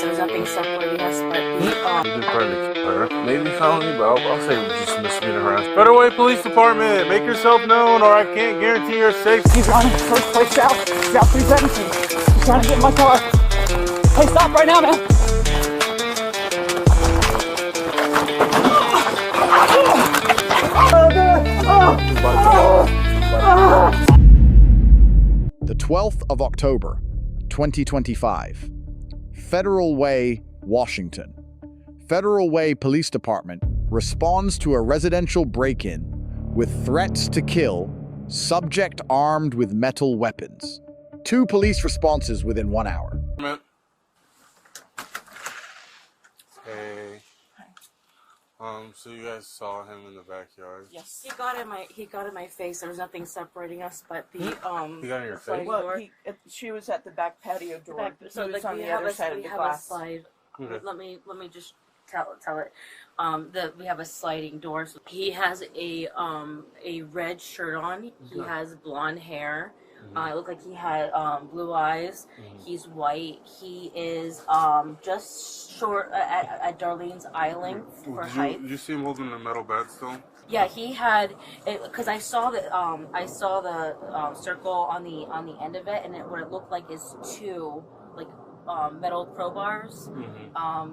there's nothing separating us but the, You did try to kill her. Maybe felony, but I'll say just misdemeanor harassment. Federal Way Police Department, make yourself known or I can't guarantee your safety. He's running first place south 317. He's trying to get in my car. Hey, stop right now, man. The 12th of October, 2025. Federal Way, Washington. Federal Way Police Department responds to a residential break-in with threats to kill, subject armed with metal weapons. 2 police responses within 1 hour. Hey. So you guys saw him in the backyard? yes, he got in my face. There was nothing separating us but the, He got in your face? Well, she was at the back patio door. so he was like on we the have other side of we the have glass. a slide. Okay. Let me just tell it. We have a sliding door. So he has a red shirt on. He has blonde hair. It looked like he had blue eyes. He's white. He is just short at Darlene's eye length for height. Did you see him holding a metal bat still? Yeah, he had because I saw the circle on the end of it, and what it looked like is 2 like metal crowbars.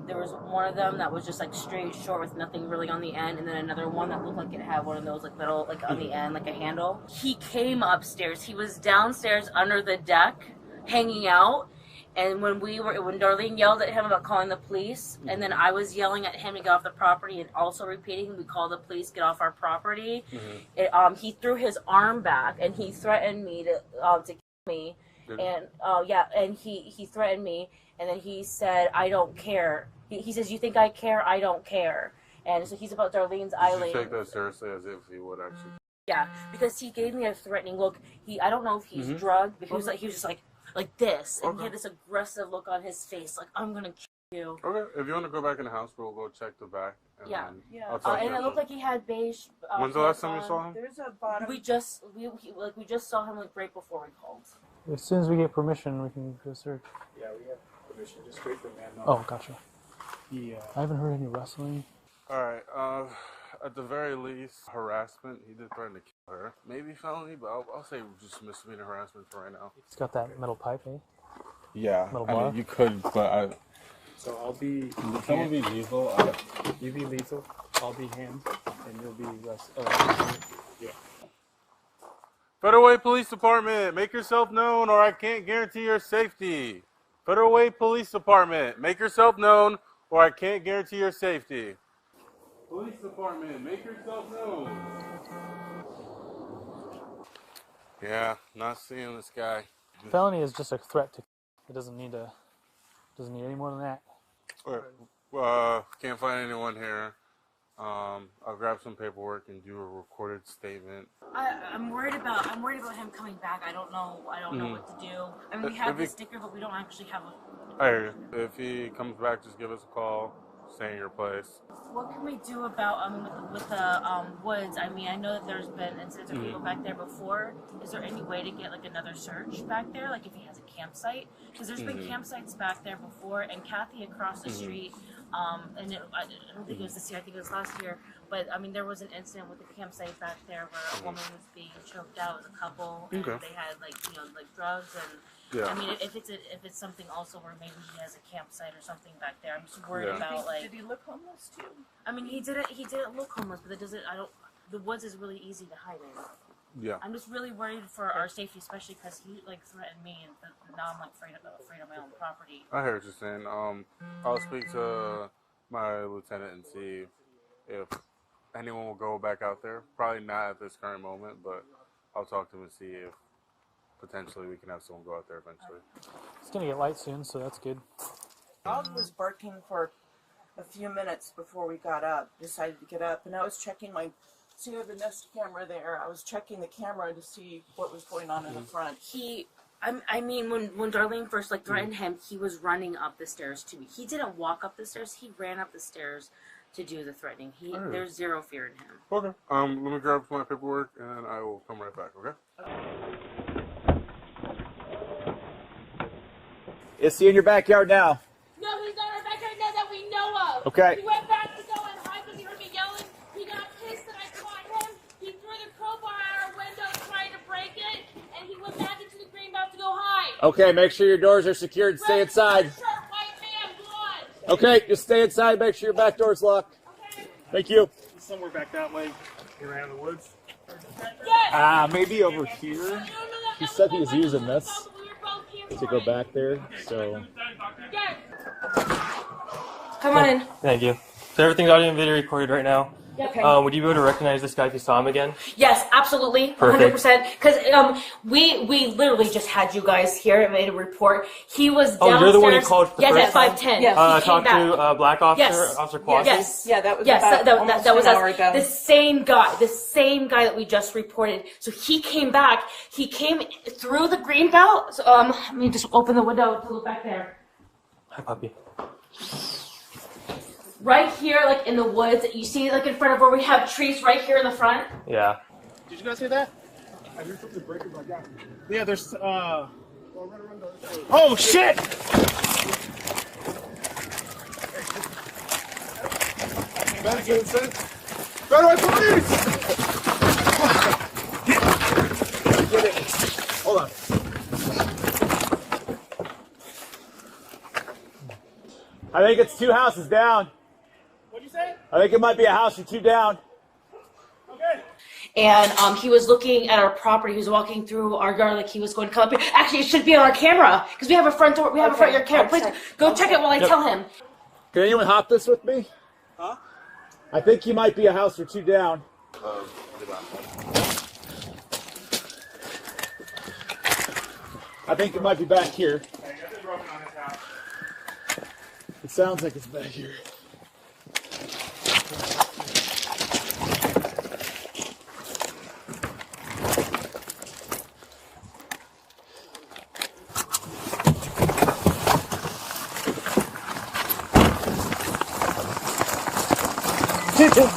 There was one of them that was just like straight short with nothing really on the end, and then another one that looked like it had one of those like metal like on the end like a handle. He came upstairs. He was downstairs under the deck hanging out. And when Darlene yelled at him about calling the police, and then I was yelling at him to get off the property and also repeating, we call the police, get off our property. He threw his arm back and he threatened me to kill me. And and he threatened me, and then he said, I don't care. He says, you think I care? I don't care. And so he's about Darlene's eye length. Did you take that seriously as if he would actually? Yeah, because he gave me a threatening look. I don't know if he's drugged, but he was just like this, and he had this aggressive look on his face, like I'm gonna kill you. Okay, if you want to go back in the house, we'll go check the back. And I'll talk to and him. it looked like he had beige. When's the last time you saw him? There's a bottom. We just saw him like right before we called. As soon as we get permission, we can go search. Yeah, we have permission. Just wait for man. Oh, gotcha. I haven't heard any rustling. All right. At the very least, harassment. He did threaten to kill her. Maybe felony, but I'll say just misdemeanor harassment for right now. It's got that metal pipe, eh? Yeah, Metal I bar? mean, you could, but So I'll be. Someone be lethal. You be lethal. I'll be hand, and you'll be less. Yeah. Federal Way Police Department, make yourself known or I can't guarantee your safety. Federal Way Police Department, make yourself known or I can't guarantee your safety. Police Department, make yourself known. Yeah, not seeing this guy. Felony is just a threat to. It doesn't need any more than that. Can't find anyone here. I'll grab some paperwork and do a recorded statement. I'm worried about him coming back. I don't know what to do. I mean, we have the sticker, but we don't actually have a. I hear you. If he comes back, just give us a call. Stay in your place. What can we do about with the woods? I mean, I know that there's been incidents of people back there before. Is there any way to get like another search back there? Like if he has a campsite, because there's been campsites back there before. And Kathy across the street, I don't think it was this year. I think it was last year. But I mean, there was an incident with a campsite back there where a woman was being choked out as a couple, and they had like drugs and. Yeah. I mean, if it's something also where maybe he has a campsite or something back there, I'm just worried about like. Did he look homeless too? I mean, he didn't look homeless, but it doesn't. The woods is really easy to hide in. Yeah. I'm just really worried for our safety, especially because he like threatened me, and now I'm like afraid of my own property. I hear what you're saying. I'll speak to my lieutenant and see if anyone will go back out there. Probably not at this current moment, but I'll talk to him and see if potentially we can have someone go out there eventually. It's gonna get light soon, so that's good. Dog was barking for a few minutes before we got up. Decided to get up, and I was checking see the Nest camera there. I was checking the camera to see what was going on in the front. I mean, when Darlene first like threatened him, he was running up the stairs to me. He didn't walk up the stairs. He ran up the stairs to do the threatening. There's zero fear in him. Okay. Let me grab my paperwork and I will come right back. Okay. Is he in your backyard now? No, he's not Okay. He went back to go and hide because he heard me yelling. He got pissed that I caught him. He threw the crowbar out our window trying to break it, and he went back into the greenbelt to go hide. Okay, make sure your doors are secured. Stay inside. White man, blonde. Okay, just stay inside. Make sure your back door's locked. Okay. Thank you. Somewhere back that way, around the woods. Yes. Maybe over here. He said he was using this to go back there, so. Yes. Come on in. Thank you. So everything's audio and video recorded right now. Okay. Would you be able to recognize this guy if you saw him again? Yes, absolutely, 100%. Because we literally just had you guys here and made a report. He was downstairs. Oh, you're the one who called for the yes, first at 5:10. Yes. Talk to Black Officer, Yes. Officer Kwasi? Yes. Yeah, that was yes, about almost that was an hour us. ago. The same guy that we just reported. So he came back. He came through the green belt. So, let me just open the window to look back there. Hi, puppy. Right here, like in the woods, you see, like in front of where we have trees right here in the front. Yeah. Did you guys hear that? I heard something breaking like that. Yeah, there's Oh shit! Runaway police! Hold on. I think it's 2 houses down. What'd you say? I think it might be a house or 2 down. Okay. And he was looking at our property. He was walking through our yard like he was going to come up here. Actually, it should be on our camera because we have a front door. We have a front yard camera. Please go check it while I tell him. Can anyone hop this with me? Huh? I think you might be a house or 2 down. I think it might be back here. It sounds like it's back here.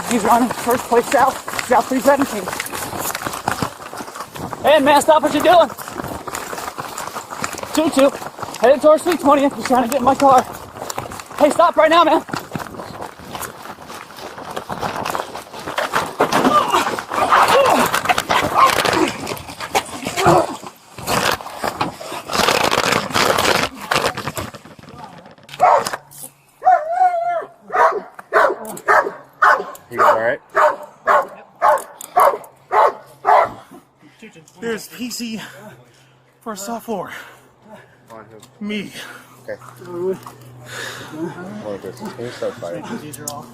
He's running first place south 317. Hey man, stop what you're doing. 2-2, headed towards 320. He's trying to get in my car. Hey, stop right now, man. You all right? There's PC first soft floor. Me. Okay. Can you start firing? These are all.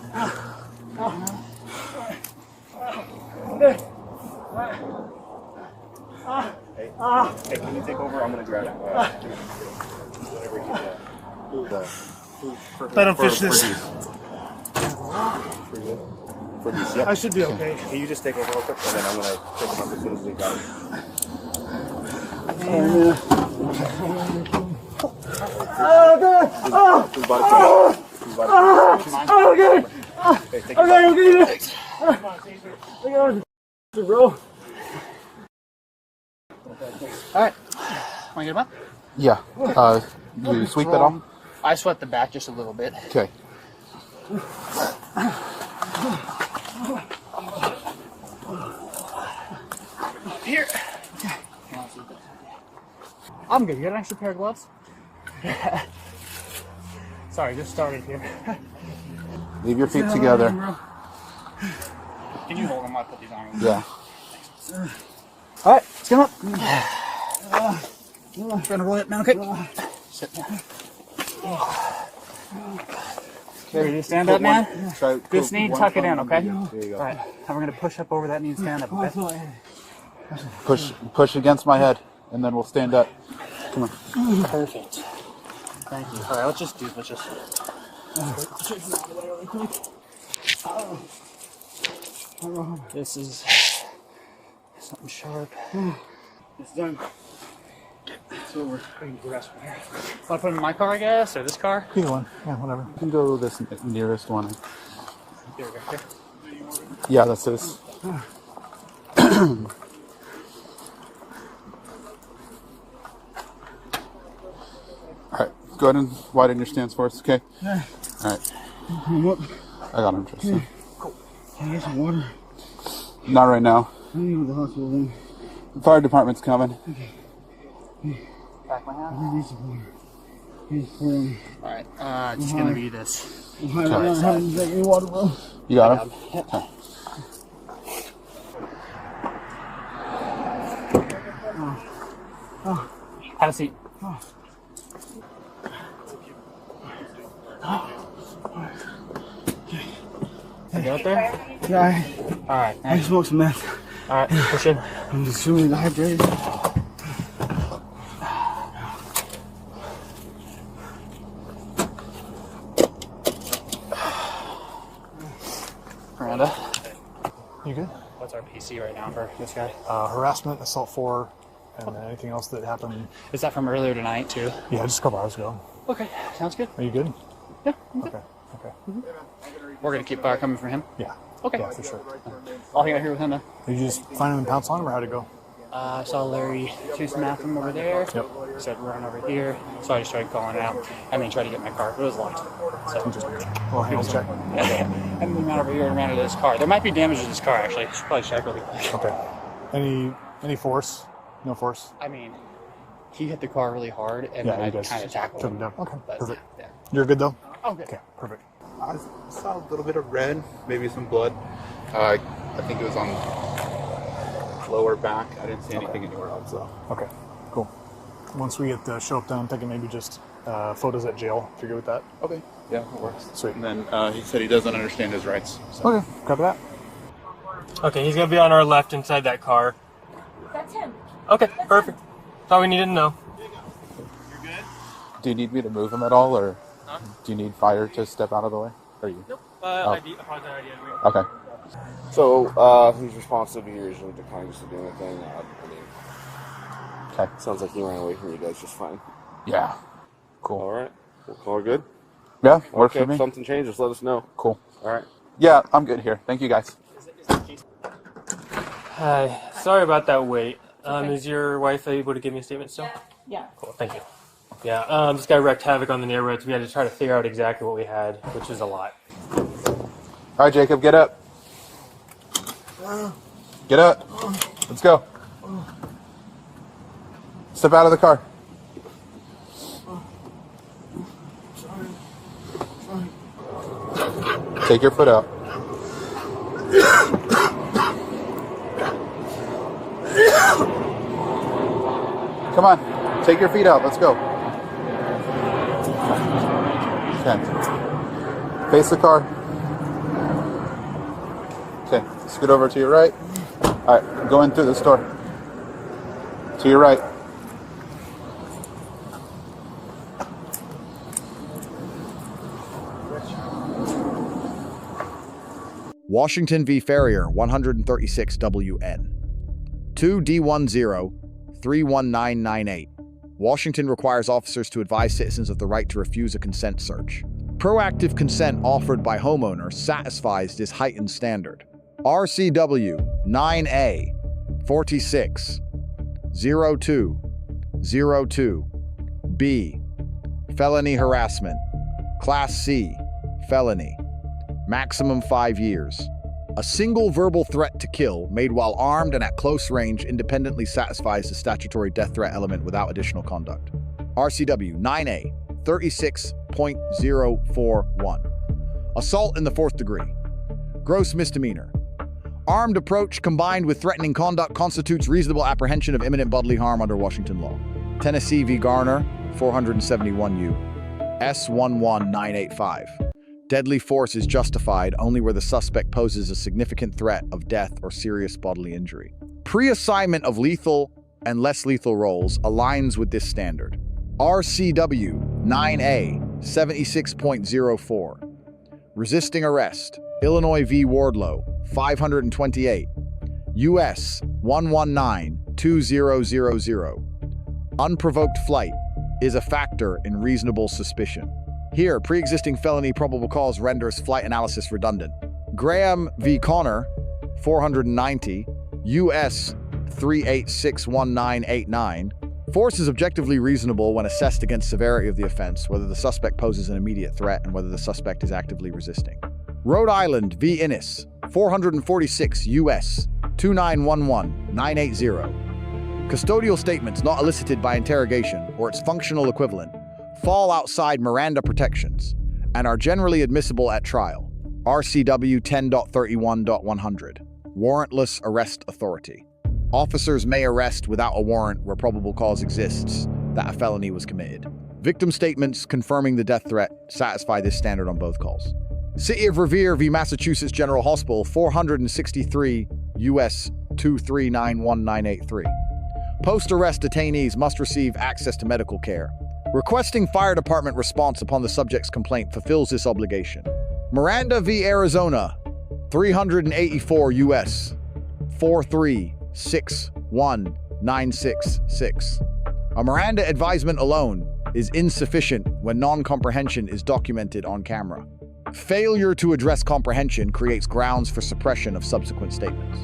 Hey, can you take over? I'm gonna grab whatever you Let him fish this. For these, yeah. I should be okay. Can you just take over real quick, and then I'm gonna pick them up as soon as we got them. Alright. Want to get him up? Yeah. You sweep it off? I swept the back just a little bit. Okay. Here. Okay. I'm good. You got an extra pair of gloves? Sorry, just started here. Leave your feet together. Can you hold them? I'll put these on. Yeah. Alright, let's get him up. Trying to roll it now, okay? Sit there. Ready to stand up, man? This knee, tuck it in, okay? There you go. Alright, and we're going to push up over that knee and stand up, okay? Push against my head, and then we'll stand up. Come on. Perfect. Thank you. Alright, let's just. This is something sharp. It's done. It's over. I can grasp from here. Want to put him in my car, I guess, or this car? Either one. Yeah, whatever. You can go this nearest one. Here we go. Okay. Yeah, that's this. Alright, go ahead and widen your stance for us, okay? Yeah. Alright. I got him, Tristan. Can I get some water? Not right now. I need to go to the hospital then. The fire department's coming. Back my hand? I need some water. Alright, it's just gonna be this. Okay. Any water, bro? You got him? Okay. Have a seat. You got there? Yeah, Alright. I smoked some meth. Alright, push in. I'm extremely dehydrated. Miranda, You good? what's our PC right now for this guy? Harassment, assault 4, and then anything else that happened. Is that from earlier tonight too? Yeah, just a couple hours ago. Okay, sounds good. Are you good? Yeah, I'm good. Okay. We're gonna keep fire coming from him. Yeah. Okay. Yeah, for sure. I'll hang out here with him then. Did you just find him and pounce on him, or how'd it go? I saw Larry chasing after him over there. Yep. He said run over here, so I just started calling out, and then tried to get my car, but it was locked. So Well, hang on, check. and then ran over here and ran into this car. There might be damage to this car actually. Should probably check really quick. Okay. Any force? No force? I mean, he hit the car really hard, and Yeah, then I you guys kind of tackled took him. him down. Okay, But, perfect. Yeah. You're good though? Oh, good. Okay, perfect. I saw a little bit of red, maybe some blood. I think it was on lower back. I didn't see anything anywhere else though. Okay, cool. Once we get the show up done, thinking maybe just photos at jail. If you're good with that. Okay, yeah, it works. Sweet. And then he said he doesn't understand his rights. So. Okay, copy that. Okay, he's gonna be on our left inside that car. That's him. Okay, perfect. That's all we needed to know. Do you need me to move him at all, or do you need fire to step out of the way? Or you? Nope. ID. Okay. Okay. So, his response would be usually declining to do anything. I mean, Okay. sounds like he ran away from you guys just fine. Yeah. Cool. All right. We'll call it good. Yeah, works Okay, for me. if something changes, let us know. Cool. All right. Yeah, I'm good here. Thank you guys. Hi. Sorry about that wait. Is your wife able to give me a statement still? Yeah. Cool. Thank you. Yeah. This guy wreaked havoc on the neighborhoods. We had to try to figure out exactly what we had, which is a lot. All right, Jacob, get up. Get up. Let's go. Step out of the car. Take your foot out. Come on. Take your feet out. Let's go. Okay. Face the car. Okay. Scoot over to your right. All right. Go in through this door. To your right. Washington v. Ferrier, 136 WN. 2D10-31998. Washington requires officers to advise citizens of the right to refuse a consent search. Proactive consent offered by homeowner satisfies this heightened standard. RCW 9A 46 0202 B. Felony harassment. Class C. Felony. Maximum 5 years. A single verbal threat to kill made while armed and at close range independently satisfies the statutory death threat element without additional conduct. RCW 9A 36.041. Assault in the 4th degree. Gross misdemeanor. Armed approach combined with threatening conduct constitutes reasonable apprehension of imminent bodily harm under Washington law. Tennessee v. Garner, 471 U. S11985. Deadly force is justified only where the suspect poses a significant threat of death or serious bodily injury. Pre-assignment of lethal and less lethal roles aligns with this standard. RCW 9A 76.04. Resisting arrest. Illinois v. Wardlow, 528. US 1192000. Unprovoked flight is a factor in reasonable suspicion. Here, pre-existing felony probable cause renders flight analysis redundant. Graham v. Connor, 490, US 3861989, Force is objectively reasonable when assessed against severity of the offense, whether the suspect poses an immediate threat, and whether the suspect is actively resisting. Rhode Island v. Innis, 446 U.S. 2911980. Custodial statements not elicited by interrogation or its functional equivalent fall outside Miranda protections and are generally admissible at trial. RCW 10.31.100. Warrantless arrest authority. Officers may arrest without a warrant where probable cause exists that a felony was committed. Victim statements confirming the death threat satisfy this standard on both calls. City of Revere v. Massachusetts General Hospital, 463 U.S. 2391983. Post-arrest detainees must receive access to medical care. Requesting fire department response upon the subject's complaint fulfills this obligation. Miranda v. Arizona, 384 U.S. 4361966. A Miranda advisement alone is insufficient when non-comprehension is documented on camera. Failure to address comprehension creates grounds for suppression of subsequent statements.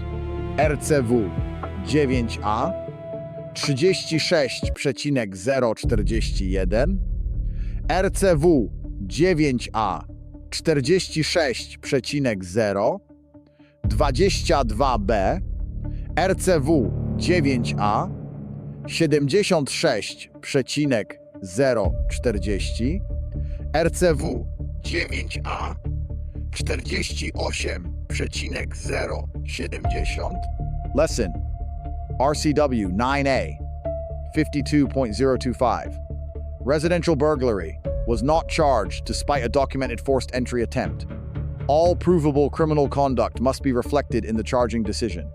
RCW 9A 36,041, RCW 9A 46,0, 22B, RCW 9A 76,040, RCW 9A 48,070. Lesson RCW 9A 52.025. Residential burglary was not charged despite a documented forced entry attempt. All provable criminal conduct must be reflected in the charging decision.